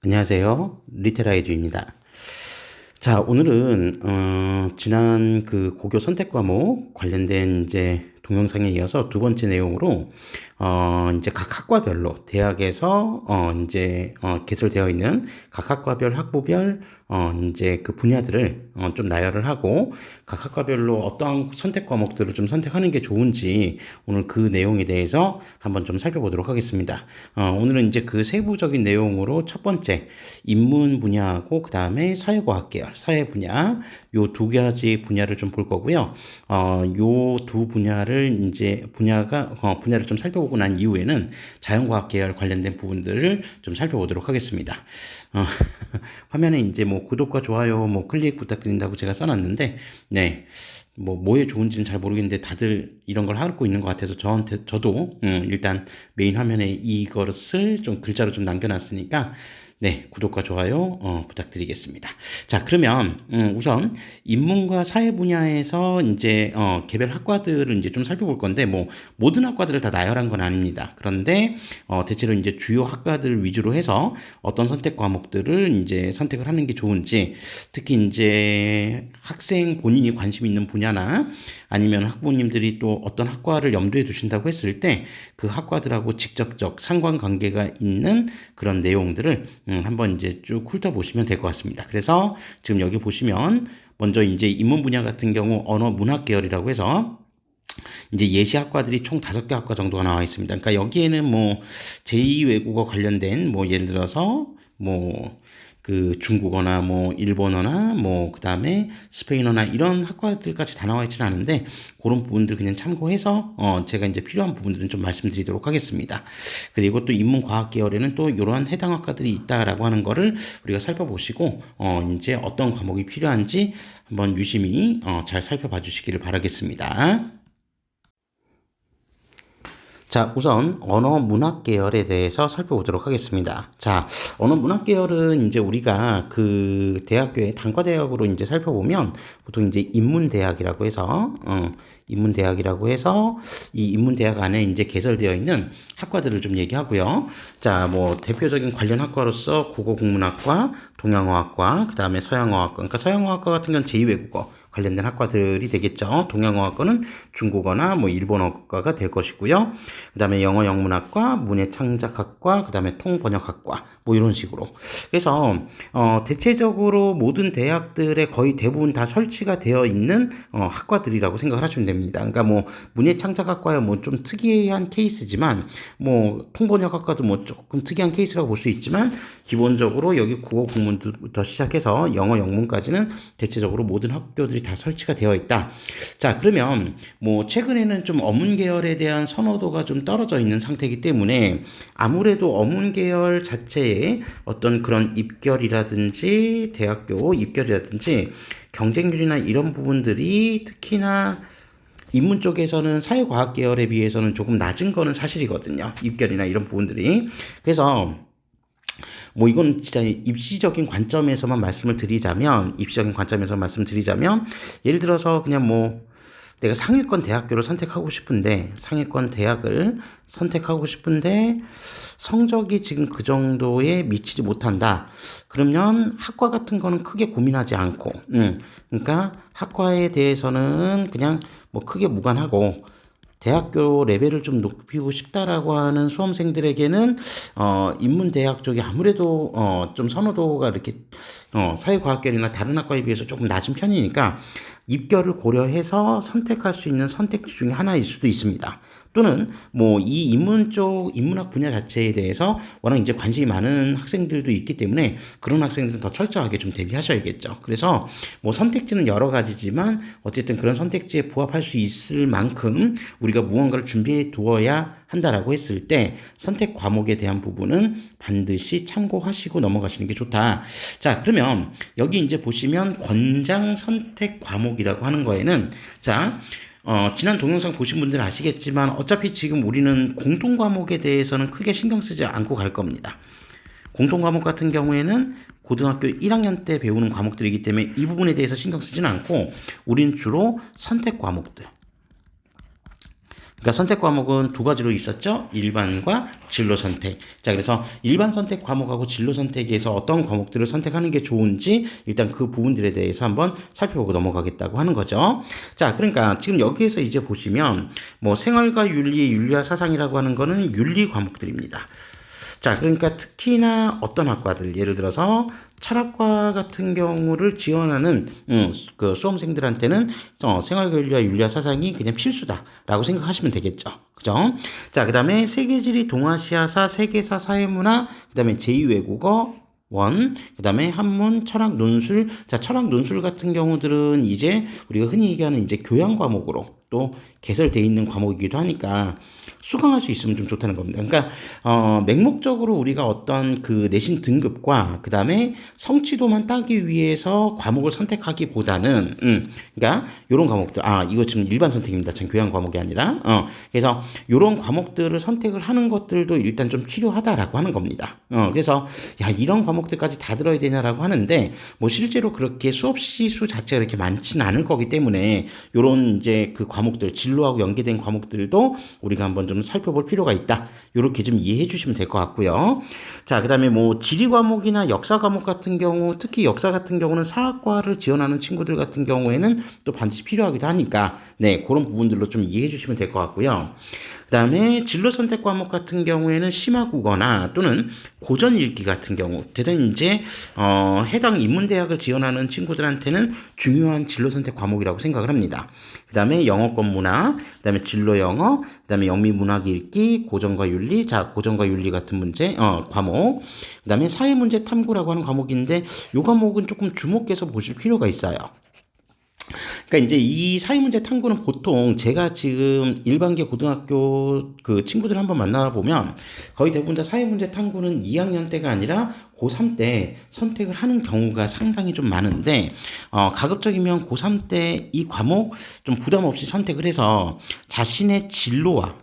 안녕하세요. 리테라이즈입니다. 자, 오늘은 지난 그 고교 선택 과목 관련된 이제 동영상에 이어서 두 번째 내용으로 이제 각 학과별로 대학에서 이제 개설되어 있는 각 학과별 학부별 이제 그 분야들을 좀 나열을 하고 각 학과별로 어떠한 선택 과목들을 좀 선택하는 게 좋은지 오늘 그 내용에 대해서 한번 좀 살펴보도록 하겠습니다. 오늘은 이제 그 세부적인 내용으로 첫 번째 인문 분야하고 그 다음에 사회과학 계열, 사회 분야 요 두 가지 분야를 좀 볼 거고요. 요 두 분야를 이제 분야를 좀 살펴보고 난 이후에는 자연과학 계열 관련된 부분들을 좀 살펴보도록 하겠습니다. 어, 화면에 이제 뭐 구독과 좋아요 뭐 클릭 부탁드린다고 제가 써놨는데 네. 뭐에 좋은지는 잘 모르겠는데 다들 이런 걸 하고 있는 것 같아서 저도 일단 메인 화면에 이것을 좀 글자로 좀 남겨놨으니까 네, 구독과 좋아요 부탁드리겠습니다. 자, 그러면 우선 인문과 사회 분야에서 이제 개별 학과들을 이제 좀 살펴볼 건데 뭐 모든 학과들을 다 나열한 건 아닙니다. 그런데 대체로 이제 주요 학과들 위주로 해서 어떤 선택 과목들을 이제 선택을 하는 게 좋은지 특히 이제 학생 본인이 관심 있는 분야나 아니면 학부모님들이 또 어떤 학과를 염두에 두신다고 했을 때 그 학과들하고 직접적 상관관계가 있는 그런 내용들을 한번 이제 쭉 훑어보시면 될 것 같습니다. 그래서 지금 여기 보시면 먼저 이제 인문 분야 같은 경우 언어 문학 계열이라고 해서 이제 예시 학과들이 총 5개 학과 정도가 나와 있습니다. 그러니까 여기에는 뭐 제2 외국어 관련된 뭐 예를 들어서 뭐 그 중국어나 뭐 일본어나 뭐 그다음에 스페인어나 이런 학과들까지 다 나와 있지는 않은데 그런 부분들 그냥 참고해서 제가 이제 필요한 부분들은 좀 말씀드리도록 하겠습니다. 그리고 또 인문과학 계열에는 또 이러한 해당 학과들이 있다라고 하는 거를 우리가 살펴보시고 이제 어떤 과목이 필요한지 한번 유심히 잘 살펴봐 주시기를 바라겠습니다. 자, 우선 언어 문학 계열에 대해서 살펴보도록 하겠습니다. 자, 언어 문학 계열은 이제 우리가 그 대학교의 단과대학으로 이제 살펴보면 보통 이제 인문대학이라고 해서 인문대학이라고 해서 이 인문대학 안에 이제 개설되어 있는 학과들을 좀 얘기하고요. 자, 뭐 대표적인 관련 학과로서 국어국문학과, 동양어학과, 그 다음에 서양어학과. 그러니까 서양어학과 같은 경우는 제2외국어 관련된 학과들이 되겠죠. 동양어학과는 중국어나 뭐 일본어과가 될 것이고요. 그 다음에 영어 영문학과, 문해창작학과, 그 다음에 통번역학과 뭐 이런 식으로. 그래서 대체적으로 모든 대학들의 거의 대부분 다 설치가 되어 있는 학과들이라고 생각을 하시면 됩니다. 그러니까 뭐 문해창작학과야 뭐 좀 특이한 케이스지만 뭐 통번역학과도 뭐 조금 특이한 케이스라고 볼 수 있지만 기본적으로 여기 국어 국문부터 시작해서 영어 영문까지는 대체적으로 모든 학교들이 다 설치가 되어 있다. 자, 그러면 뭐 최근에는 좀 어문 계열에 대한 선호도가 좀 떨어져 있는 상태이기 때문에 아무래도 어문 계열 자체에 어떤 그런 입결이라든지 대학교 입결이라든지 경쟁률이나 이런 부분들이 특히나 인문 쪽에서는 사회과학 계열에 비해서는 조금 낮은 거는 사실이거든요. 입결이나 이런 부분들이. 그래서 뭐 이건 진짜 입시적인 관점에서만 말씀드리자면 예를 들어서 그냥 뭐 내가 상위권 대학교를 선택하고 싶은데 상위권 대학을 선택하고 싶은데 성적이 지금 그 정도에 미치지 못한다. 그러면 학과 같은 거는 크게 고민하지 않고 그러니까 학과에 대해서는 그냥 뭐 크게 무관하고 대학교 레벨을 좀 높이고 싶다라고 하는 수험생들에게는 인문대학 쪽이 아무래도 좀 선호도가 이렇게 사회과학계열이나 다른 학과에 비해서 조금 낮은 편이니까 입결을 고려해서 선택할 수 있는 선택지 중에 하나일 수도 있습니다. 또는 뭐 이 인문학 분야 자체에 대해서 워낙 이제 관심이 많은 학생들도 있기 때문에 그런 학생들은 더 철저하게 좀 대비하셔야겠죠. 그래서 뭐 선택지는 여러 가지지만 어쨌든 그런 선택지에 부합할 수 있을 만큼 우리가 무언가를 준비해 두어야 한다라고 했을 때 선택 과목에 대한 부분은 반드시 참고하시고 넘어가시는 게 좋다. 자, 그러면 여기 이제 보시면 권장 선택 과목이라고 하는 거에는 자, 지난 동영상 보신 분들은 아시겠지만 어차피 지금 우리는 공통 과목에 대해서는 크게 신경 쓰지 않고 갈 겁니다. 공통 과목 같은 경우에는 고등학교 1학년 때 배우는 과목들이기 때문에 이 부분에 대해서 신경 쓰지는 않고 우리는 주로 선택 과목들 그러니까 선택 과목은 두 가지로 있었죠. 일반과 진로 선택. 자, 그래서 일반 선택 과목하고 진로 선택에서 어떤 과목들을 선택하는 게 좋은지 일단 그 부분들에 대해서 한번 살펴보고 넘어가겠다고 하는 거죠. 자, 그러니까 지금 여기에서 이제 보시면 뭐 생활과 윤리, 윤리와 사상이라고 하는 거는 윤리 과목들입니다. 자, 그러니까 특히나 어떤 학과들, 예를 들어서 철학과 같은 경우를 지원하는 그 수험생들한테는 생활과 윤리와 윤리와 사상이 그냥 필수다라고 생각하시면 되겠죠. 그죠? 자, 그다음에 세계지리, 동아시아사, 세계사, 사회문화, 그다음에 제2외국어 그다음에 한문, 철학, 논술. 자, 철학, 논술 같은 경우들은 이제 우리가 흔히 얘기하는 이제 교양 과목으로 또 개설되어 있는 과목이기도 하니까 수강할 수 있으면 좀 좋다는 겁니다. 그러니까 맹목적으로 우리가 어떤 그 내신 등급과 그다음에 성취도만 따기 위해서 과목을 선택하기보다는 그러니까 요런 과목들 이거 지금 일반 선택입니다. 전 교양 과목이 아니라 그래서 요런 과목들을 선택을 하는 것들도 일단 좀 필요하다라고 하는 겁니다. 그래서 야, 이런 과목들까지 다 들어야 되냐라고 하는데 뭐 실제로 그렇게 수업 시수 자체가 이렇게 많지는 않을 거기 때문에 요런 이제 그 과목들 진로하고 연계된 과목들도 우리가 한번 좀 살펴볼 필요가 있다. 요렇게 좀 이해해 주시면 될 것 같고요. 자, 그다음에 뭐 지리 과목이나 역사 과목 같은 경우, 특히 역사 같은 경우는 사학과를 지원하는 친구들 같은 경우에는 또 반드시 필요하기도 하니까 네, 그런 부분들로 좀 이해해 주시면 될 것 같고요. 그다음에 진로 선택 과목 같은 경우에는 심화국어나 또는 고전 읽기 같은 경우 대단 이제 해당 인문대학을 지원하는 친구들한테는 중요한 진로 선택 과목이라고 생각을 합니다. 그다음에 영어권 문화, 그다음에 진로 영어, 그다음에 영미 문학 읽기, 고전과 윤리, 자 고전과 윤리 같은 문제 과목, 그다음에 사회 문제 탐구라고 하는 과목인데 이 과목은 조금 주목해서 보실 필요가 있어요. 그러니까 이제 이 사회문제 탐구는 보통 제가 지금 일반계 고등학교 그 친구들 한번 만나보면 거의 대부분 다 사회문제 탐구는 2학년 때가 아니라 고3 때 선택을 하는 경우가 상당히 좀 많은데 가급적이면 고3 때 이 과목 좀 부담 없이 선택을 해서 자신의 진로와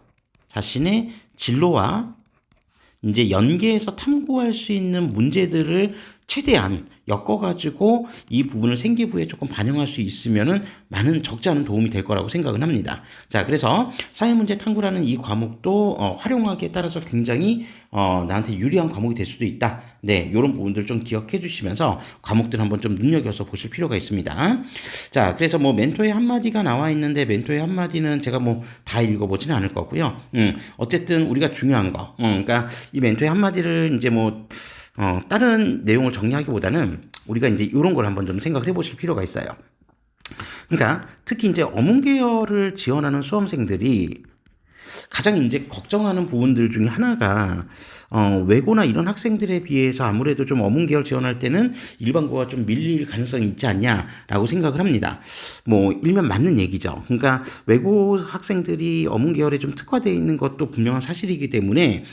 이제 연계해서 탐구할 수 있는 문제들을 최대한 엮어가지고 이 부분을 생기부에 조금 반영할 수 있으면은 많은 적지 않은 도움이 될 거라고 생각은 합니다. 자, 그래서 사회문제 탐구라는 이 과목도 활용하기에 따라서 굉장히 나한테 유리한 과목이 될 수도 있다. 네, 이런 부분들 좀 기억해 주시면서 과목들 한번 좀 눈여겨서 보실 필요가 있습니다. 자, 그래서 뭐 멘토의 한마디가 나와 있는데 멘토의 한마디는 제가 뭐 다 읽어보지는 않을 거고요. 어쨌든 우리가 중요한 거, 그러니까 이 멘토의 한마디를 이제 뭐 다른 내용을 정리하기보다는 우리가 이제 이런 걸 한번 좀 생각을 해보실 필요가 있어요. 그러니까 특히 이제 어문 계열을 지원하는 수험생들이 가장 이제 걱정하는 부분들 중에 하나가 외고나 이런 학생들에 비해서 아무래도 좀 어문 계열 지원할 때는 일반고가 좀 밀릴 가능성이 있지 않냐라고 생각을 합니다. 뭐 일면 맞는 얘기죠. 그러니까 외고 학생들이 어문 계열에 좀 특화되어 있는 것도 분명한 사실이기 때문에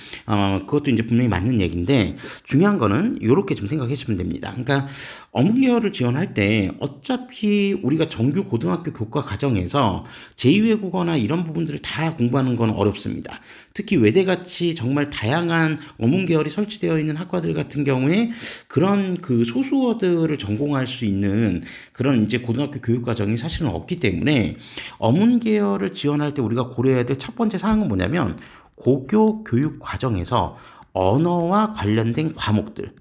그것도 이제 분명히 맞는 얘기인데 중요한 거는 이렇게 좀 생각해 주시면 됩니다. 그러니까 어문 계열을 지원할 때 어차피 우리가 정규 고등학교 교과 과정에서 제2외국어나 이런 부분들을 다 공부하는 건 어렵습니다. 특히 외대같이 정말 다양한 어문 계열이 설치되어 있는 학과들 같은 경우에 그런 그 소수어들을 전공할 수 있는 그런 이제 고등학교 교육 과정이 사실은 없기 때문에 어문 계열을 지원할 때 우리가 고려해야 될 첫 번째 사항은 뭐냐면 고교 교육 과정에서 언어와 관련된 과목들,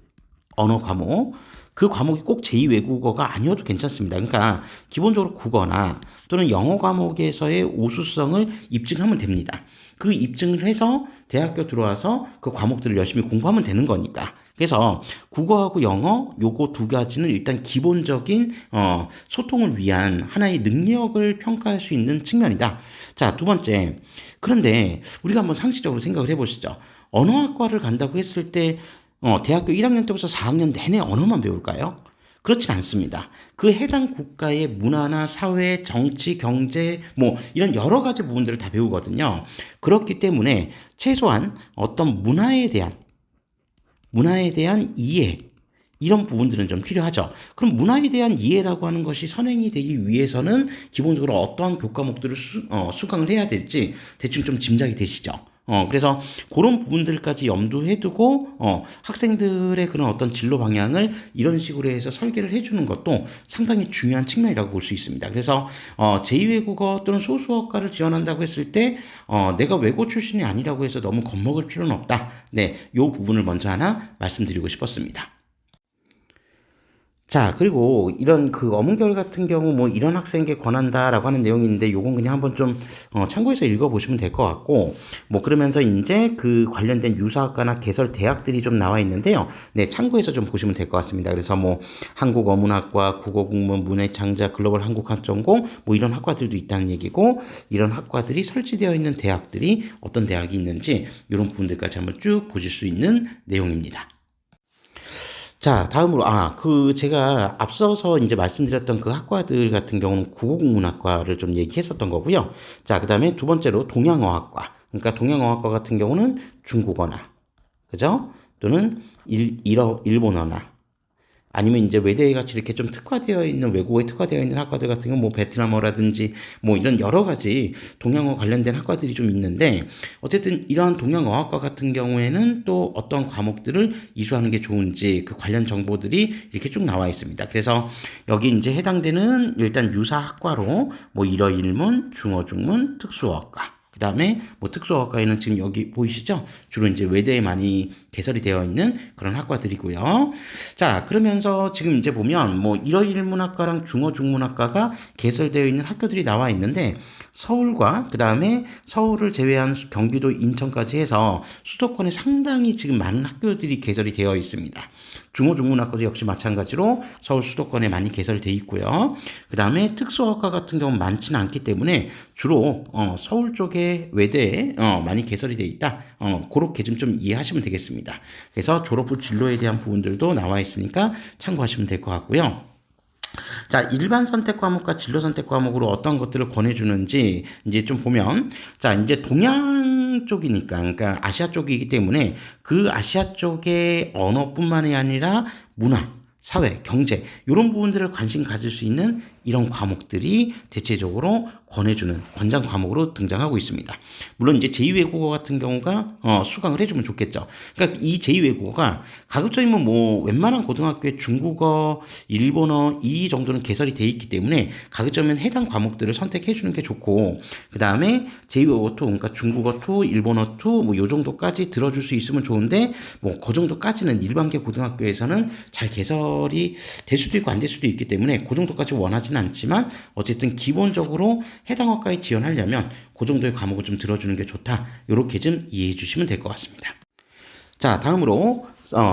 언어 과목, 그 과목이 꼭 제2외국어가 아니어도 괜찮습니다. 그러니까 기본적으로 국어나 또는 영어 과목에서의 우수성을 입증하면 됩니다. 그 입증을 해서 대학교 들어와서 그 과목들을 열심히 공부하면 되는 거니까. 그래서 국어하고 영어 요거 두 가지는 일단 기본적인 소통을 위한 하나의 능력을 평가할 수 있는 측면이다. 자, 두 번째. 그런데 우리가 한번 상식적으로 생각을 해보시죠. 언어학과를 간다고 했을 때 대학교 1학년 때부터 4학년 내내 언어만 배울까요? 그렇진 않습니다. 그 해당 국가의 문화나 사회, 정치, 경제, 뭐 이런 여러 가지 부분들을 다 배우거든요. 그렇기 때문에 최소한 어떤 문화에 대한 이해, 이런 부분들은 좀 필요하죠. 그럼 문화에 대한 이해라고 하는 것이 선행이 되기 위해서는 기본적으로 어떠한 교과목들을 수강을 해야 될지 대충 좀 짐작이 되시죠. 그래서 그런 부분들까지 염두해 두고 학생들의 그런 어떤 진로 방향을 이런 식으로 해서 설계를 해주는 것도 상당히 중요한 측면이라고 볼 수 있습니다. 그래서 제2외국어 또는 소수어과를 지원한다고 했을 때 내가 외고 출신이 아니라고 해서 너무 겁먹을 필요는 없다. 네, 요 부분을 먼저 하나 말씀드리고 싶었습니다. 자, 그리고 이런 그 어문결 같은 경우 뭐 이런 학생에게 권한다라고 하는 내용이 있는데 요건 그냥 한번 좀 참고해서 읽어보시면 될 것 같고 뭐 그러면서 이제 그 관련된 유사학과나 개설 대학들이 좀 나와 있는데요. 네, 참고해서 좀 보시면 될 것 같습니다. 그래서 뭐 한국어문학과, 국어국문, 문해창자, 글로벌 한국학전공 뭐 이런 학과들도 있다는 얘기고 이런 학과들이 설치되어 있는 대학들이 어떤 대학이 있는지 이런 부분들까지 한번 쭉 보실 수 있는 내용입니다. 자, 다음으로, 제가 앞서서 이제 말씀드렸던 그 학과들 같은 경우는 국어국문학과를 좀 얘기했었던 거고요. 자, 그 다음에 두 번째로 동양어학과. 그러니까 동양어학과 같은 경우는 중국어나, 그죠? 또는 일본어나, 아니면 이제 외대에 같이 이렇게 좀 특화되어 있는 외국어에 특화되어 있는 학과들 같은 경우 뭐 베트남어라든지 뭐 이런 여러 가지 동양어 관련된 학과들이 좀 있는데 어쨌든 이러한 동양어학과 같은 경우에는 또 어떤 과목들을 이수하는 게 좋은지 그 관련 정보들이 이렇게 쭉 나와 있습니다. 그래서 여기 이제 해당되는 일단 유사학과로 뭐 일어일문, 중어중문, 특수어학과 그 다음에 뭐 특수학과에는 지금 여기 보이시죠? 주로 이제 외대에 많이 개설이 되어 있는 그런 학과들이고요. 자, 그러면서 지금 이제 보면 뭐 일어일문학과랑 중어중문학과가 개설되어 있는 학교들이 나와 있는데 서울과 그 다음에 서울을 제외한 경기도, 인천까지 해서 수도권에 상당히 지금 많은 학교들이 개설이 되어 있습니다. 중어중문학과도 역시 마찬가지로 서울 수도권에 많이 개설이 되어 있고요. 그 다음에 특수학과 같은 경우는 많지는 않기 때문에 주로 서울 쪽에 외대에 많이 개설이 되어 있다. 그렇게 좀 이해하시면 되겠습니다. 그래서 졸업 후 진로에 대한 부분들도 나와 있으니까 참고하시면 될 것 같고요. 자, 일반 선택 과목과 진로 선택 과목으로 어떤 것들을 권해주는지 이제 좀 보면, 자, 이제 동양 쪽이니까, 그러니까 아시아 쪽이기 때문에 그 아시아 쪽의 언어뿐만이 아니라 문화, 사회, 경제, 이런 부분들을 관심 가질 수 있는 이런 과목들이 대체적으로 권해주는 권장 과목으로 등장하고 있습니다. 물론 이제 제2외국어 같은 경우가 수강을 해주면 좋겠죠. 그러니까 이 제2외국어가 가급적이면 뭐 웬만한 고등학교에 중국어, 일본어 이 정도는 개설이 돼 있기 때문에 가급적이면 해당 과목들을 선택해주는 게 좋고 그 다음에 제2외국어 2, 그러니까 중국어 2, 일본어 2, 뭐 요 정도까지 들어줄 수 있으면 좋은데 뭐 그 정도까지는 일반계 고등학교에서는 잘 개설이 될 수도 있고 안 될 수도 있기 때문에 그 정도까지 원하지는 않지만 어쨌든 기본적으로 해당 학과에 지원하려면 그 정도의 과목을 좀 들어주는 게 좋다. 이렇게 좀 이해해 주시면 될 것 같습니다. 자, 다음으로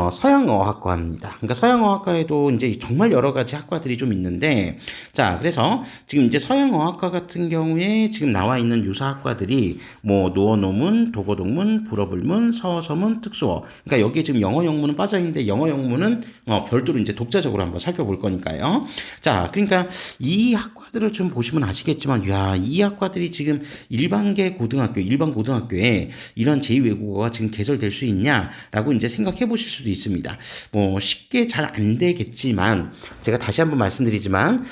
서양어학과입니다. 그러니까 서양어학과에도 이제 정말 여러 가지 학과들이 좀 있는데, 자, 그래서 지금 이제 서양어학과 같은 경우에 지금 나와 있는 유사학과들이 뭐 노어노문, 도고동문, 불어불문, 서어서문, 특수어. 그러니까 여기에 지금 영어 영문은 빠져 있는데 영어 영문은 별도로 이제 독자적으로 한번 살펴볼 거니까요. 자, 그러니까 이 학과들을 좀 보시면 아시겠지만, 야, 이 학과들이 지금 일반계 고등학교, 일반 고등학교에 이런 제2외국어가 지금 개설될 수 있냐라고 이제 생각해 보실 수도 있습니다. 뭐 쉽게 잘 안 되겠지만 제가 다시 한번 말씀드리지만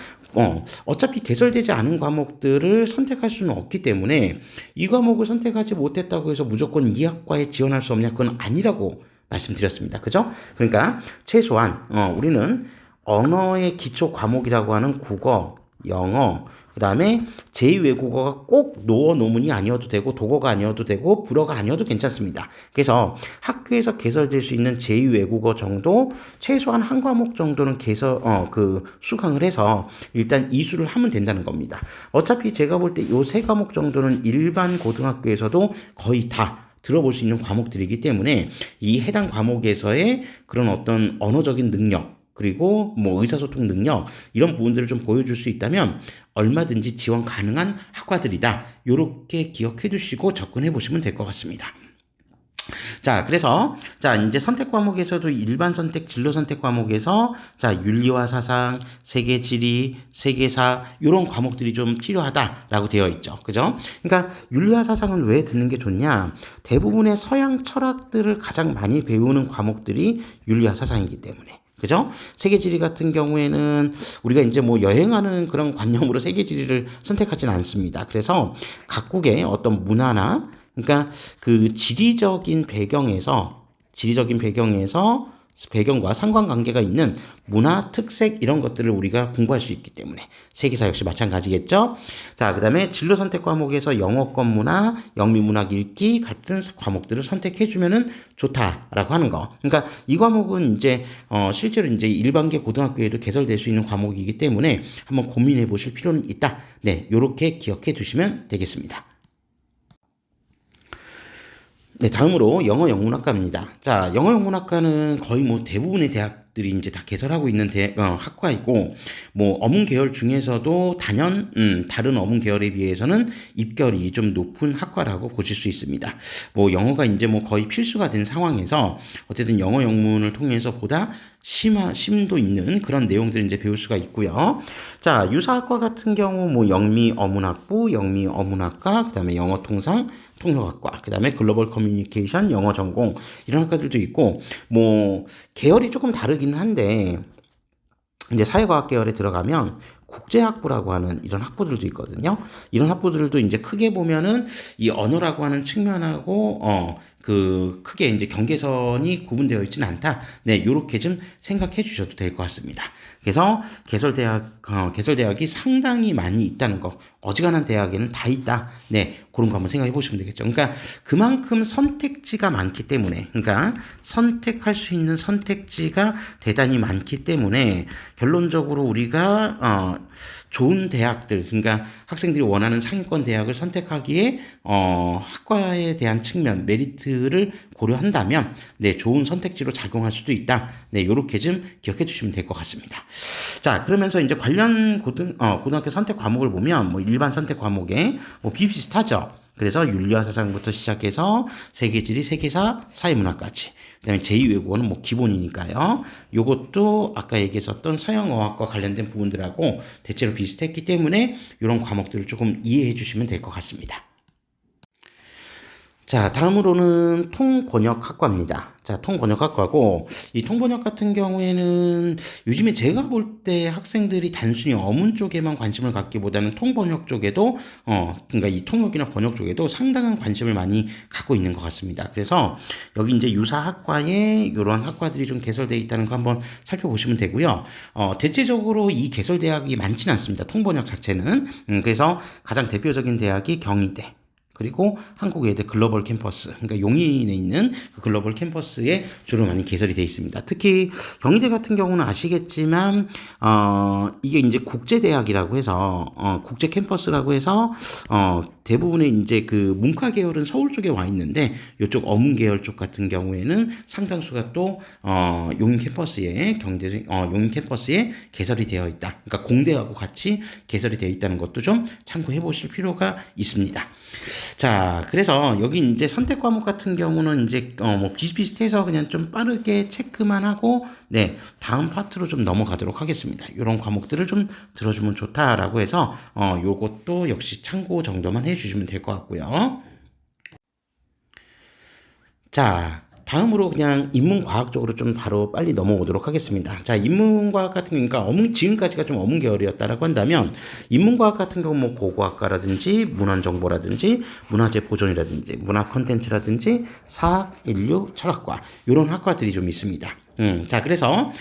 어차피 개설되지 않은 과목들을 선택할 수는 없기 때문에 이 과목을 선택하지 못했다고 해서 무조건 이 학과에 지원할 수 없냐 그건 아니라고 말씀드렸습니다. 그죠? 그러니까 최소한 우리는 언어의 기초 과목이라고 하는 국어, 영어, 그 다음에 제2외국어가 꼭 노어 노문이 아니어도 되고 독어가 아니어도 되고 불어가 아니어도 괜찮습니다. 그래서 학교에서 개설될 수 있는 제2외국어 정도 최소한 한 과목 정도는 수강을 해서 일단 이수를 하면 된다는 겁니다. 어차피 제가 볼 때 요 세 과목 정도는 일반 고등학교에서도 거의 다 들어볼 수 있는 과목들이기 때문에 이 해당 과목에서의 그런 어떤 언어적인 능력 그리고 뭐 의사소통 능력 이런 부분들을 좀 보여줄 수 있다면 얼마든지 지원 가능한 학과들이다. 이렇게 기억해 두시고 접근해 보시면 될 것 같습니다. 자, 그래서 자 이제 선택 과목에서도 일반 선택, 진로 선택 과목에서 자 윤리와 사상, 세계 지리, 세계사 이런 과목들이 좀 필요하다라고 되어 있죠. 그죠? 그러니까 윤리와 사상은 왜 듣는 게 좋냐? 대부분의 서양 철학들을 가장 많이 배우는 과목들이 윤리와 사상이기 때문에. 그죠? 세계지리 같은 경우에는 우리가 이제 뭐 여행하는 그런 관념으로 세계지리를 선택하지는 않습니다. 그래서 각국의 어떤 문화나 그러니까 그 지리적인 배경과 상관관계가 있는 문화, 특색 이런 것들을 우리가 공부할 수 있기 때문에 세계사 역시 마찬가지겠죠. 자, 그다음에 진로 선택 과목에서 영어권 문화, 영미문학 읽기 같은 과목들을 선택해 주면은 좋다라고 하는 거. 그러니까 이 과목은 이제 실제로 이제 일반계 고등학교에도 개설될 수 있는 과목이기 때문에 한번 고민해 보실 필요는 있다. 네, 요렇게 기억해 두시면 되겠습니다. 네, 다음으로 영어 영문학과입니다. 자, 영어 영문학과는 거의 뭐 대부분의 대학들이 이제 다 개설하고 있는 학과이고, 뭐 어문 계열 중에서도 다른 어문 계열에 비해서는 입결이 좀 높은 학과라고 보실 수 있습니다. 뭐 영어가 이제 뭐 거의 필수가 된 상황에서 어쨌든 영어 영문을 통해서 보다 심도 있는 그런 내용들을 이제 배울 수가 있고요. 자, 유사학과 같은 경우 뭐 영미 어문학부, 영미 어문학과, 그다음에 영어 통역학과, 그다음에 글로벌 커뮤니케이션, 영어 전공 이런 학과들도 있고 뭐 계열이 조금 다르긴 한데 이제 사회과학 계열에 들어가면 국제학부라고 하는 이런 학부들도 있거든요. 이런 학부들도 이제 크게 보면은 이 언어라고 하는 측면하고 크게 이제 경계선이 구분되어 있지는 않다. 네, 요렇게 좀 생각해 주셔도 될 것 같습니다. 그래서 개설대학이 상당히 많이 있다는 거, 어지간한 대학에는 다 있다. 네, 그런 거 한번 생각해 보시면 되겠죠. 그러니까 그만큼 선택지가 많기 때문에, 그러니까 선택할 수 있는 선택지가 대단히 많기 때문에 결론적으로 우리가 좋은 대학들, 그러니까 학생들이 원하는 상위권 대학을 선택하기에 학과에 대한 측면, 메리트를 고려한다면 네, 좋은 선택지로 작용할 수도 있다. 네, 요렇게 좀 기억해 주시면 될 것 같습니다. 자, 그러면서 이제 관련 고등학교 선택 과목을 보면 뭐 일반 선택 과목에 뭐 비슷하죠. 그래서 윤리와 사상부터 시작해서 세계지리, 세계사, 사회문화까지. 그다음에 제2외국어는 뭐 기본이니까요. 요것도 아까 얘기했었던 서양어학과 관련된 부분들하고 대체로 비슷했기 때문에 이런 과목들을 조금 이해해 주시면 될 것 같습니다. 자, 다음으로는 통번역학과입니다. 자, 통번역학과고, 이 통번역 같은 경우에는 요즘에 제가 볼 때 학생들이 단순히 어문 쪽에만 관심을 갖기보다는 통번역 쪽에도, 그러니까 이 통역이나 번역 쪽에도 상당한 관심을 많이 갖고 있는 것 같습니다. 그래서 여기 이제 유사학과에 이런 학과들이 좀 개설되어 있다는 거 한번 살펴보시면 되고요. 대체적으로 이 개설대학이 많지는 않습니다. 통번역 자체는. 그래서 가장 대표적인 대학이 경희대. 그리고 한국외대 글로벌 캠퍼스, 그러니까 용인에 있는 그 글로벌 캠퍼스에 주로 많이 개설이 되어 있습니다. 특히 경희대 같은 경우는 아시겠지만, 이게 이제 국제대학이라고 해서, 국제 캠퍼스라고 해서, 대부분의 이제 그 문과 계열은 서울 쪽에 와 있는데, 이쪽 어문 계열 쪽 같은 경우에는 상당수가 또, 용인 캠퍼스에, 용인 캠퍼스에 개설이 되어 있다. 그러니까 공대하고 같이 개설이 되어 있다는 것도 좀 참고해 보실 필요가 있습니다. 자, 그래서 여기 이제 선택 과목 같은 경우는 이제 뭐 비슷비슷해서 그냥 좀 빠르게 체크만 하고 네, 다음 파트로 좀 넘어가도록 하겠습니다. 이런 과목들을 좀 들어주면 좋다라고 해서 요것도 역시 참고 정도만 해주시면 될 것 같고요. 자, 다음으로 그냥 인문과학 쪽으로 좀 바로 빨리 넘어오도록 하겠습니다. 자, 인문과학 같은 경우, 그러니까 지금까지가 좀 어문 계열이었다라고 한다면, 인문과학 같은 경우 뭐 고고학과라든지, 문헌정보라든지, 문화재 보존이라든지, 문화 콘텐츠라든지, 사학, 인류, 철학과, 이런 학과들이 좀 있습니다. 자, 그래서,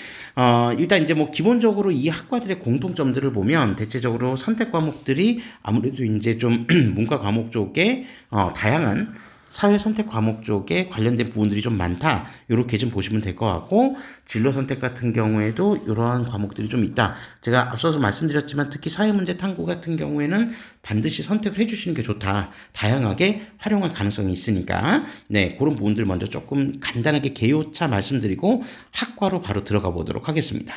일단 이제 뭐 기본적으로 이 학과들의 공통점들을 보면 대체적으로 선택 과목들이 아무래도 이제 좀 문과 과목 쪽에, 다양한 사회 선택 과목 쪽에 관련된 부분들이 좀 많다. 이렇게 좀 보시면 될 것 같고, 진로 선택 같은 경우에도 이러한 과목들이 좀 있다. 제가 앞서서 말씀드렸지만 특히 사회문제 탐구 같은 경우에는 반드시 선택을 해주시는 게 좋다. 다양하게 활용할 가능성이 있으니까. 네, 그런 부분들 먼저 조금 간단하게 개요차 말씀드리고 학과로 바로 들어가 보도록 하겠습니다.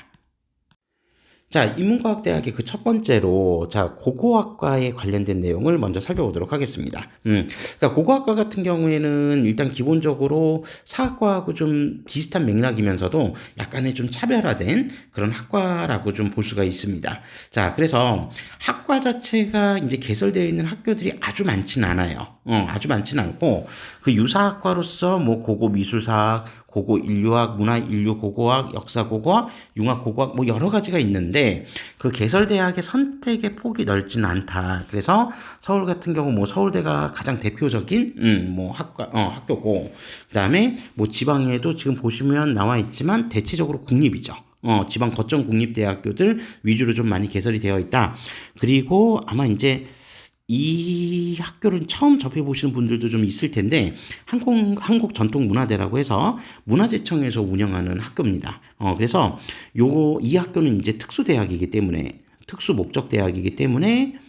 자, 인문과학대학의 그 첫 번째로, 자, 고고학과에 관련된 내용을 먼저 살펴보도록 하겠습니다. 그러니까 고고학과 같은 경우에는 일단 기본적으로 사학과하고 좀 비슷한 맥락이면서도 약간의 좀 차별화된 그런 학과라고 좀 볼 수가 있습니다. 자, 그래서 학과 자체가 이제 개설되어 있는 학교들이 아주 많지는 않아요. 아주 많지는 않고, 그 유사학과로서 뭐 고고미술사학, 고고 인류학, 문화 인류 고고학, 역사 고고학, 융합 고고학 뭐 여러 가지가 있는데 그 개설대학의 선택의 폭이 넓지는 않다. 그래서 서울 같은 경우 뭐 서울대가 가장 대표적인 뭐 학교고 그다음에 뭐 지방에도 지금 보시면 나와 있지만 대체적으로 국립이죠. 지방 거점 국립대학교들 위주로 좀 많이 개설이 되어 있다. 그리고 아마 이제 이 학교를 처음 접해보시는 분들도 좀 있을 텐데, 한국전통문화대라고 해서 문화재청에서 운영하는 학교입니다. 그래서 이 학교는 이제 특수대학이기 때문에, 특수 목적 대학이기 때문에,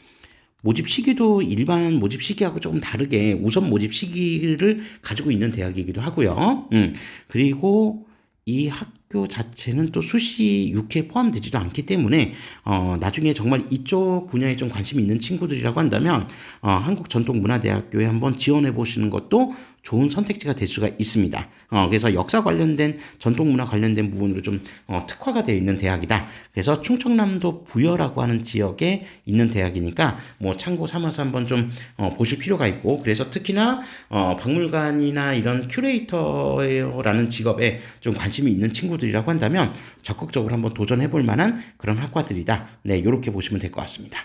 모집 시기도 일반 모집 시기하고 조금 다르게 우선 모집 시기를 가지고 있는 대학이기도 하고요. 그리고 이 학교 자체는 또 수시 6회 포함되지도 않기 때문에 나중에 정말 이쪽 분야에 좀 관심이 있는 친구들이라고 한다면 한국전통문화대학교에 한번 지원해 보시는 것도 좋은 선택지가 될 수가 있습니다. 그래서 역사 관련된 전통문화 관련된 부분으로 좀 특화가 되어 있는 대학이다. 그래서 충청남도 부여라고 하는 지역에 있는 대학이니까 뭐 참고 삼아서 한번 좀 보실 필요가 있고, 그래서 특히나 박물관이나 이런 큐레이터라는 직업에 좀 관심이 있는 친구들이라고 한다면 적극적으로 한번 도전해 볼 만한 그런 학과들이다. 네, 이렇게 보시면 될 것 같습니다.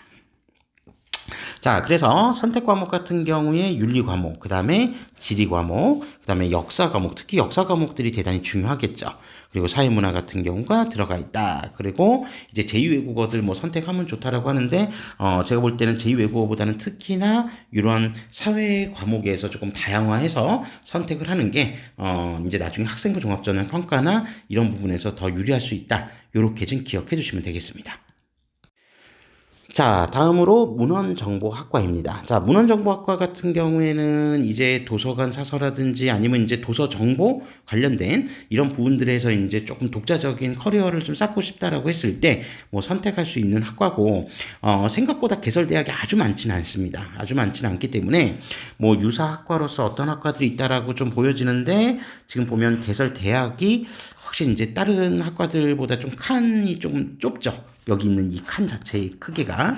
자, 그래서 선택 과목 같은 경우에 윤리 과목, 그 다음에 지리 과목, 그 다음에 역사 과목, 특히 역사 과목들이 대단히 중요하겠죠. 그리고 사회문화 같은 경우가 들어가 있다. 그리고 이제 제2외국어들 뭐 선택하면 좋다라고 하는데, 제가 볼 때는 제2외국어보다는 특히나 이런 사회 과목에서 조금 다양화해서 선택을 하는 게, 이제 나중에 학생부 종합전형 평가나 이런 부분에서 더 유리할 수 있다. 요렇게 좀 기억해 주시면 되겠습니다. 자, 다음으로 문헌정보학과입니다. 자, 문헌정보학과 같은 경우에는 이제 도서관 사서라든지 아니면 이제 도서 정보 관련된 이런 부분들에서 이제 조금 독자적인 커리어를 좀 쌓고 싶다라고 했을 때 뭐 선택할 수 있는 학과고, 생각보다 개설대학이 아주 많지는 않습니다. 아주 많지는 않기 때문에 뭐 유사학과로서 어떤 학과들이 있다라고 좀 보여지는데, 지금 보면 개설대학이 확실히 이제 다른 학과들보다 좀 칸이 좀 좁죠. 여기 있는 이 칸 자체의 크기가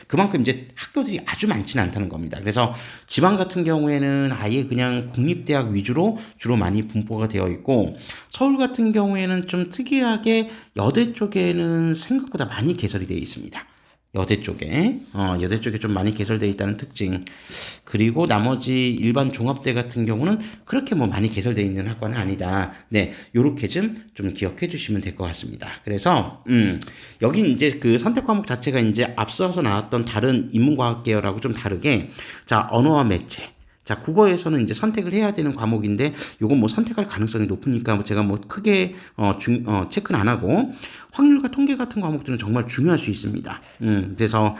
그만큼 이제 학교들이 아주 많지는 않다는 겁니다. 그래서 지방 같은 경우에는 아예 그냥 국립대학 위주로 주로 많이 분포가 되어 있고, 서울 같은 경우에는 좀 특이하게 여대 쪽에는 생각보다 많이 개설이 되어 있습니다. 여대 쪽에 좀 많이 개설되어 있다는 특징. 그리고 나머지 일반 종합대 같은 경우는 그렇게 뭐 많이 개설되어 있는 학과는 아니다. 네, 요렇게 좀 기억해 주시면 될 것 같습니다. 그래서 여기는 이제 그 선택 과목 자체가 이제 앞서서 나왔던 다른 인문과학 계열하고 좀 다르게, 자, 언어와 매체. 자, 국어에서는 이제 선택을 해야 되는 과목인데, 요건 뭐 선택할 가능성이 높으니까 제가 뭐 크게 체크는 안 하고, 확률과 통계 같은 과목들은 정말 중요할 수 있습니다. 그래서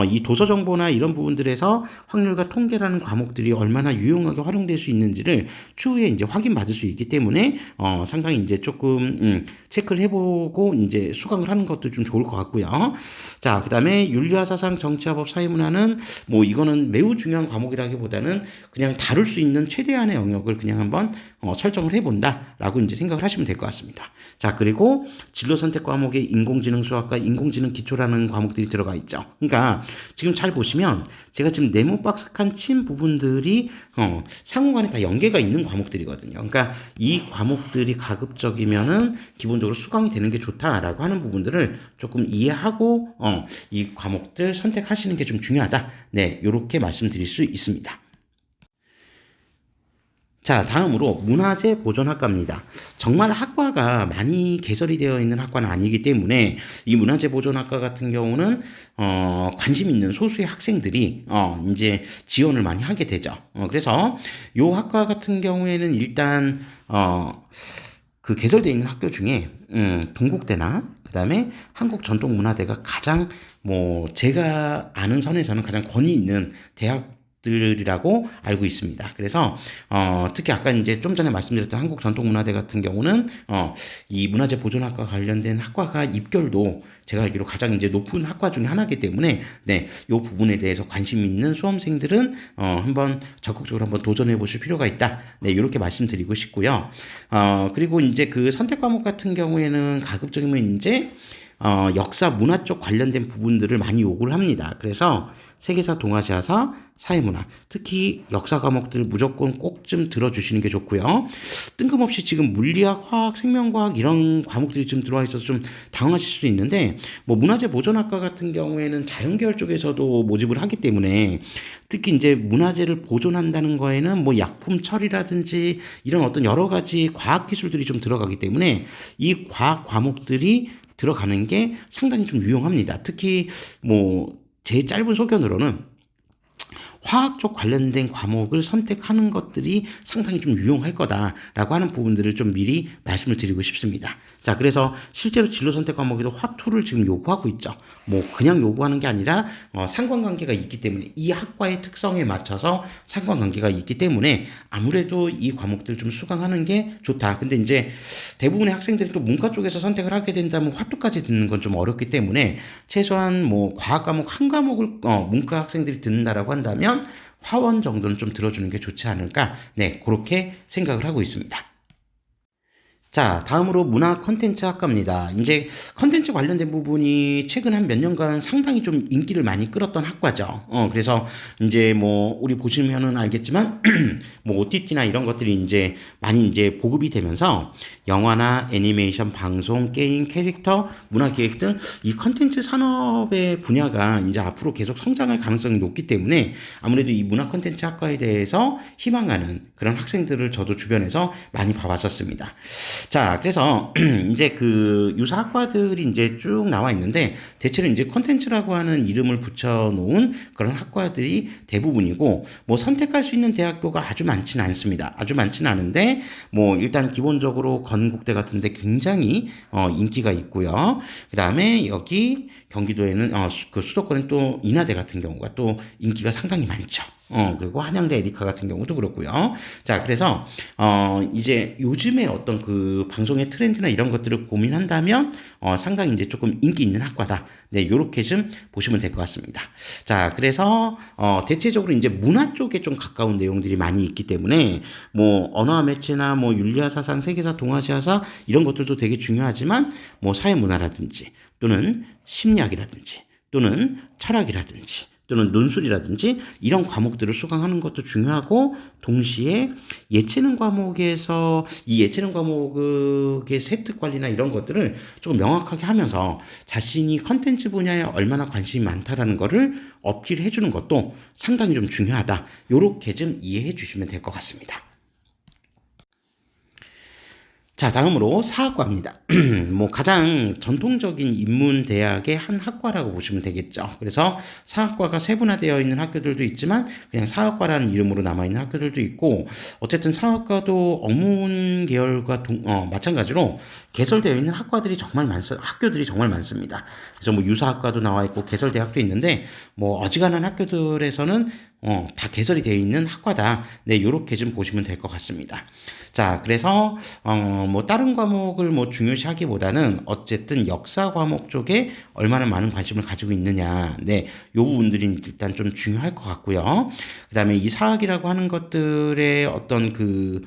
이 도서 정보나 이런 부분들에서 확률과 통계라는 과목들이 얼마나 유용하게 활용될 수 있는지를 추후에 이제 확인받을 수 있기 때문에 상당히 이제 조금 체크를 해보고 이제 수강을 하는 것도 좀 좋을 것 같고요. 자, 그다음에 윤리와 사상, 정치화법, 사회문화는 뭐 이거는 매우 중요한 과목이라기보다는 그냥 다룰 수 있는 최대한의 영역을 그냥 한번 설정을 해본다라고 이제 생각을 하시면 될 것 같습니다. 자, 그리고 진로 선택 과목에 인공지능 수학과 인공지능 기초라는 과목들이 들어가 있죠. 그러니까 지금 잘 보시면 제가 지금 네모 박스칸 친 부분들이 상호간에 다 연계가 있는 과목들이거든요. 그러니까 이 과목들이 가급적이면은 기본적으로 수강이 되는 게 좋다라고 하는 부분들을 조금 이해하고 이 과목들 선택하시는 게 좀 중요하다. 네, 이렇게 말씀드릴 수 있습니다. 자, 다음으로 문화재 보존학과입니다. 정말 학과가 많이 개설이 되어 있는 학과는 아니기 때문에 이 문화재 보존학과 같은 경우는 관심 있는 소수의 학생들이 이제 지원을 많이 하게 되죠. 그래서 이 학과 같은 경우에는 일단 그 개설되어 있는 학교 중에 동국대나 그다음에 한국전통문화대가 가장 뭐 제가 아는 선에서는 가장 권위 있는 대학들이라고 알고 있습니다. 그래서 특히 아까 이제 좀 전에 말씀드렸던 한국전통문화대 같은 경우는 이 문화재 보존학과 관련된 학과가 입결도 제가 알기로 가장 이제 높은 학과 중에 하나이기 때문에 네, 이 부분에 대해서 관심 있는 수험생들은 한번 적극적으로 한번 도전해 보실 필요가 있다. 네, 이렇게 말씀드리고 싶고요. 그리고 이제 그 선택 과목 같은 경우에는 가급적이면 이제 역사 문화 쪽 관련된 부분들을 많이 요구를 합니다. 그래서 세계사, 동아시아사, 사회문화, 특히 역사 과목들 무조건 꼭 좀 들어주시는 게 좋고요. 뜬금없이 지금 물리학, 화학, 생명과학 이런 과목들이 좀 들어와 있어서 좀 당황하실 수도 있는데 뭐 문화재 보존학과 같은 경우에는 자연계열 쪽에서도 모집을 하기 때문에 특히 이제 문화재를 보존한다는 거에는 뭐 약품 처리라든지 이런 어떤 여러 가지 과학 기술들이 좀 들어가기 때문에 이 과학 과목들이 들어가는 게 상당히 좀 유용합니다. 특히 뭐 제 짧은 소견으로는 화학 쪽 관련된 과목을 선택하는 것들이 상당히 좀 유용할 거다라고 하는 부분들을 좀 미리 말씀을 드리고 싶습니다. 자, 그래서 실제로 진로 선택 과목에도 화투를 지금 요구하고 있죠. 뭐 그냥 요구하는 게 아니라 상관관계가 있기 때문에 이 학과의 특성에 맞춰서 상관관계가 있기 때문에 아무래도 이 과목들 좀 수강하는 게 좋다. 근데 이제 대부분의 학생들이 또 문과 쪽에서 선택을 하게 된다면 화투까지 듣는 건 좀 어렵기 때문에 최소한 뭐 과학 과목 한 과목을 문과 학생들이 듣는다라고 한다면 화원 정도는 좀 들어주는 게 좋지 않을까? 네, 그렇게 생각을 하고 있습니다. 자, 다음으로 문화 컨텐츠 학과입니다. 이제 컨텐츠 관련된 부분이 최근 한 몇 년간 상당히 좀 인기를 많이 끌었던 학과죠. 그래서 이제 뭐 우리 보시면은 알겠지만 뭐 OTT나 이런 것들이 이제 많이 이제 보급이 되면서 영화나 애니메이션, 방송, 게임, 캐릭터, 문화 기획 등 이 컨텐츠 산업의 분야가 이제 앞으로 계속 성장할 가능성이 높기 때문에 아무래도 이 문화 컨텐츠 학과에 대해서 희망하는 그런 학생들을 저도 주변에서 많이 봐왔었습니다. 자, 그래서 이제 그 유사 학과들이 이제 쭉 나와 있는데 대체로 이제 컨텐츠라고 하는 이름을 붙여놓은 그런 학과들이 대부분이고 뭐 선택할 수 있는 대학교가 아주 많지는 않습니다. 아주 많지는 않은데 뭐 일단 기본적으로 건국대 같은데 굉장히 인기가 있고요. 그 다음에 여기 경기도에는 그 수도권은 또 인하대 같은 경우가 또 인기가 상당히 많죠. 그리고 한양대 에리카 같은 경우도 그렇고요. 자, 그래서, 이제 요즘에 어떤 그 방송의 트렌드나 이런 것들을 고민한다면, 상당히 이제 조금 인기 있는 학과다. 네, 요렇게 좀 보시면 될 것 같습니다. 자, 그래서, 대체적으로 이제 문화 쪽에 좀 가까운 내용들이 많이 있기 때문에, 뭐, 언어와 매체나 뭐, 윤리와 사상, 세계사, 동아시아사, 이런 것들도 되게 중요하지만, 뭐, 사회문화라든지, 또는 심리학이라든지, 또는 철학이라든지, 또는 논술이라든지 이런 과목들을 수강하는 것도 중요하고 동시에 예체능 과목에서 이 예체능 과목의 세트 관리나 이런 것들을 조금 명확하게 하면서 자신이 컨텐츠 분야에 얼마나 관심이 많다라는 거를 어필해 주는 것도 상당히 좀 중요하다. 요렇게 좀 이해해 주시면 될 것 같습니다. 자, 다음으로 사학과입니다. 뭐 가장 전통적인 인문대학의 한 학과라고 보시면 되겠죠. 그래서 사학과가 세분화되어 있는 학교들도 있지만 그냥 사학과라는 이름으로 남아있는 학교들도 있고 어쨌든 사학과도 어문 계열과 마찬가지로 개설되어 있는 학교들이 정말 많습니다. 그래서 뭐 유사학과도 나와 있고 개설대학도 있는데 뭐 어지간한 학교들에서는 다 개설이 되어 있는 학과다. 네, 요렇게 좀 보시면 될 것 같습니다. 자, 그래서 뭐 다른 과목을 뭐 중요시하기보다는 어쨌든 역사 과목 쪽에 얼마나 많은 관심을 가지고 있느냐. 네, 요 부분들이 일단 좀 중요할 것 같고요. 그다음에 이 사학이라고 하는 것들의 어떤 그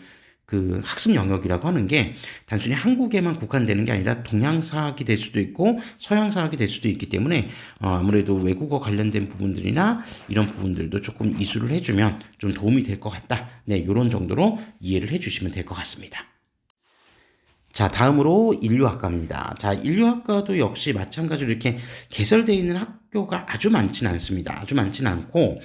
학습 영역이라고 하는 게 단순히 한국에만 국한되는 게 아니라 동양 사학이 될 수도 있고 서양 사학이 될 수도 있기 때문에 아무래도 외국어 관련된 부분들이나 이런 부분들도 조금 이수를 해주면 좀 도움이 될 것 같다. 네, 이런 정도로 이해를 해주시면 될 것 같습니다. 자, 다음으로 인류학과입니다. 자, 인류학과도 역시 마찬가지로 이렇게 개설되어 있는 학교가 아주 많지는 않습니다. 아주 많지는 않고,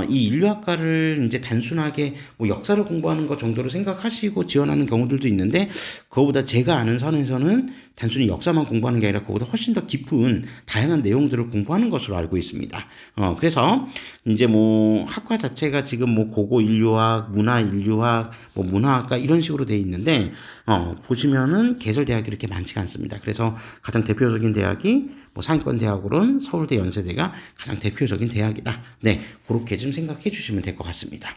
이 인류학과를 이제 단순하게 뭐 역사를 공부하는 것 정도로 생각하시고 지원하는 경우들도 있는데, 그거보다 제가 아는 선에서는 단순히 역사만 공부하는 게 아니라 그거보다 훨씬 더 깊은 다양한 내용들을 공부하는 것으로 알고 있습니다. 그래서 이제 뭐 학과 자체가 지금 뭐 고고 인류학, 문화 인류학, 뭐 문화학과 이런 식으로 되어 있는데, 보시면은 개설 대학이 이렇게 많지가 않습니다. 그래서 가장 대표적인 대학이 뭐 상위권 대학으로는 서울대 연세대가 가장 대표적인 대학이다. 네, 그렇게 좀 생각해 주시면 될 것 같습니다.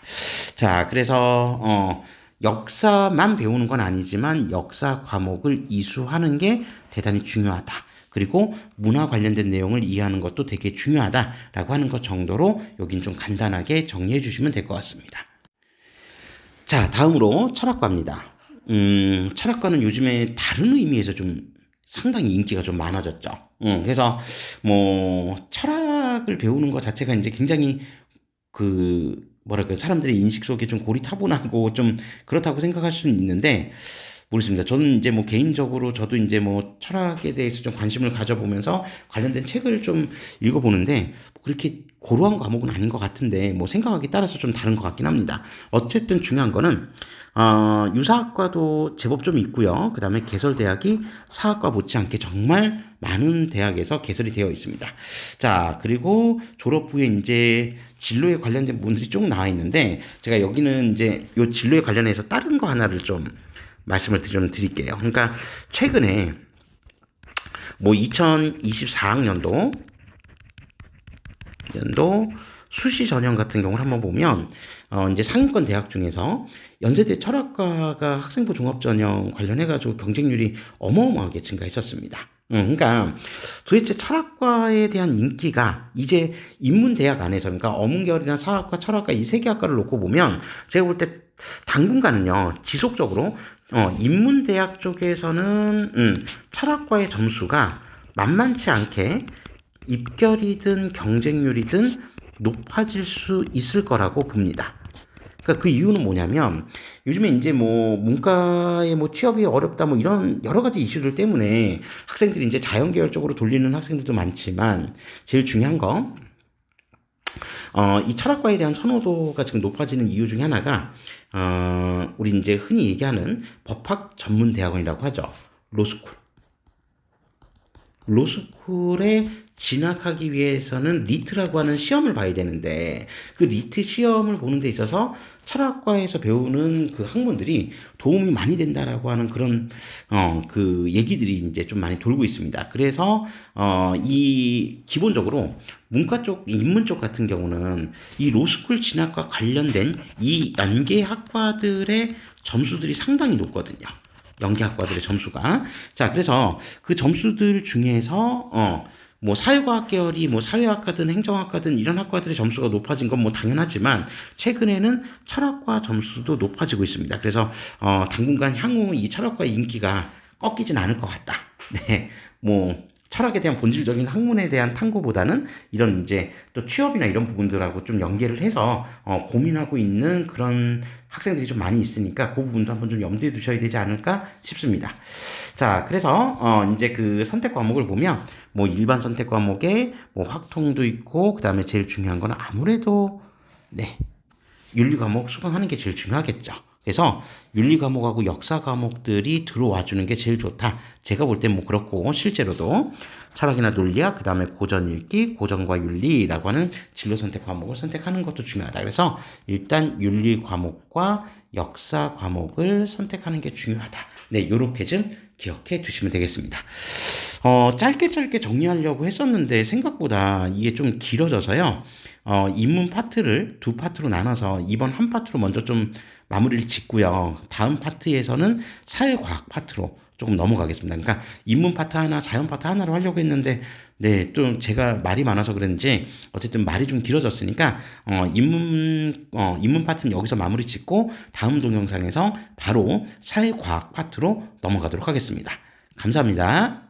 자, 그래서 역사만 배우는 건 아니지만 역사 과목을 이수하는 게 대단히 중요하다. 그리고 문화 관련된 내용을 이해하는 것도 되게 중요하다라고 하는 것 정도로 여긴 좀 간단하게 정리해 주시면 될 것 같습니다. 자, 다음으로 철학과입니다. 철학과는 요즘에 다른 의미에서 좀 상당히 인기가 좀 많아졌죠. 그래서 뭐 철학을 배우는 것 자체가 이제 굉장히 그 뭐랄까 사람들의 인식 속에 좀 고리타분하고 좀 그렇다고 생각할 수는 있는데 모르겠습니다. 저는 이제 뭐 개인적으로 저도 이제 뭐 철학에 대해서 좀 관심을 가져보면서 관련된 책을 좀 읽어보는데 그렇게 고루한 과목은 아닌 것 같은데 뭐 생각하기에 따라서 좀 다른 것 같긴 합니다. 어쨌든 중요한 거는 유사학과도 제법 좀 있고요. 그 다음에 개설대학이 사학과 못지않게 정말 많은 대학에서 개설이 되어 있습니다. 자, 그리고 졸업 후에 이제 진로에 관련된 부분들이 쭉 나와 있는데 제가 여기는 이제 요 진로에 관련해서 다른 거 하나를 좀 말씀을 좀 드릴게요. 그러니까 최근에 뭐 2024학년도 수시 전형 같은 경우를 한번 보면 이제 상위권 대학 중에서 연세대 철학과가 학생부 종합전형 관련해가지고 경쟁률이 어마어마하게 증가했었습니다. 그러니까 도대체 철학과에 대한 인기가 이제 인문대학 안에서 그러니까 어문계열이나 사학과, 철학과 이 세 개 학과를 놓고 보면 제가 볼 때 당분간은요 지속적으로 인문대학 쪽에서는 철학과의 점수가 만만치 않게 입결이든 경쟁률이든 높아질 수 있을 거라고 봅니다. 그러니까 그 이유는 뭐냐면 요즘에 이제 뭐 문과에 뭐 취업이 어렵다 뭐 이런 여러 가지 이슈들 때문에 학생들이 이제 자연계열 쪽으로 돌리는 학생들도 많지만 제일 중요한 거 이 철학과에 대한 선호도가 지금 높아지는 이유 중에 하나가 우리 이제 흔히 얘기하는 법학 전문 대학원이라고 하죠. 로스쿨. 로스쿨에 진학하기 위해서는 리트라고 하는 시험을 봐야 되는데 그 리트 시험을 보는 데 있어서 철학과에서 배우는 그 학문들이 도움이 많이 된다라고 하는 그런 그 얘기들이 이제 좀 많이 돌고 있습니다. 그래서 이 기본적으로 문과 쪽, 인문 쪽 같은 경우는 이 로스쿨 진학과 관련된 이 연계 학과들의 점수들이 상당히 높거든요. 연계학과들의 점수가. 자, 그래서 그 점수들 중에서, 뭐 사회과학 계열이 뭐 사회학과든 행정학과든 이런 학과들의 점수가 높아진 건 뭐 당연하지만 최근에는 철학과 점수도 높아지고 있습니다. 그래서 당분간 향후 이 철학과의 인기가 꺾이진 않을 것 같다. 네, 뭐 철학에 대한 본질적인 학문에 대한 탐구보다는 이런 이제 또 취업이나 이런 부분들하고 좀 연계를 해서 고민하고 있는 그런 학생들이 좀 많이 있으니까 그 부분도 한번 좀 염두에 두셔야 되지 않을까 싶습니다. 자, 그래서 이제 그 선택 과목을 보면 뭐 일반 선택 과목에 뭐 확통도 있고 그다음에 제일 중요한 건 아무래도 네, 윤리 과목 수강하는 게 제일 중요하겠죠. 그래서 윤리 과목하고 역사 과목들이 들어와 주는 게 제일 좋다. 제가 볼 땐 뭐 그렇고 실제로도 철학이나 논리학, 그다음에 고전 읽기, 고전과 윤리라고 하는 진로 선택 과목을 선택하는 것도 중요하다. 그래서 일단 윤리 과목과 역사 과목을 선택하는 게 중요하다. 네, 요렇게 좀 기억해 두시면 되겠습니다. 짧게 정리하려고 했었는데 생각보다 이게 좀 길어져서요. 입문 파트를 두 파트로 나눠서 이번 한 파트로 먼저 좀 마무리를 짓고요. 다음 파트에서는 사회과학 파트로 조금 넘어가겠습니다. 그러니까 입문 파트 하나, 자연 파트 하나로 하려고 했는데 네, 좀 제가 말이 많아서 그런지 어쨌든 말이 좀 길어졌으니까 입문 파트는 여기서 마무리 짓고 다음 동영상에서 바로 사회과학 파트로 넘어가도록 하겠습니다. 감사합니다.